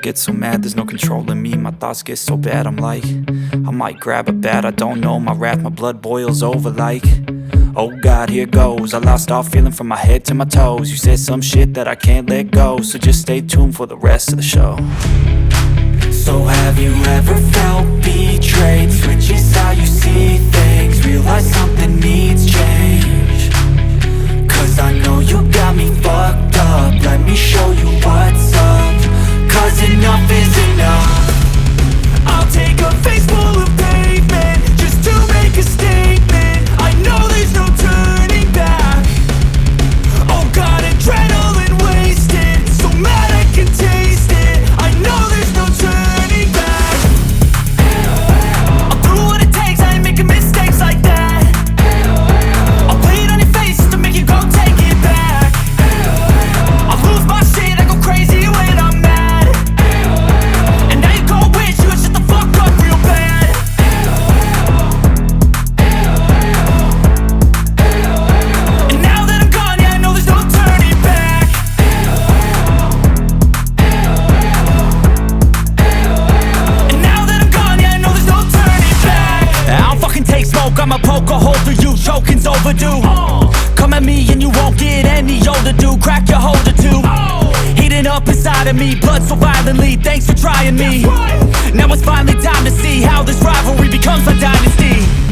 get so mad, there's no controlling me. My thoughts get so bad, I'm like, I might grab a bat, I don't know. My wrath, my blood boils over like, oh God, here goes. I lost all feeling from my head to my toes. You said some shit that I can't let go, so just stay tuned for the rest of the show. So have you ever felt betrayed? Switches how you see things, realize something needs change. Cause I know you got me fucked up, let me show you what's up. Cause enough is enough. I'll take a face full of pavement just to make a statement. I know there's no turning back. Oh God, adrenaline wasted, so mad I can taste it. I know there's no turning back. I'll do what it takes, I ain't making mistakes like that. I'll play it on your face just to make you go take it back. I'll lose my shit, I go crazy when I'm mad. And now you go wish you would shut the fuck up real bad. And now that I'm gone, yeah, I know there's no turning back. And now that I'm gone, yeah, I know there's no turning back. I don't fucking take smoke, I'ma poke a hole through you, choking's overdue. Come at me and you won't get any older, dude. Crack your holder too. Heating up inside of me, blood so violently. Thanks for trying me. Now it's finally time to see how this rivalry becomes a dynasty.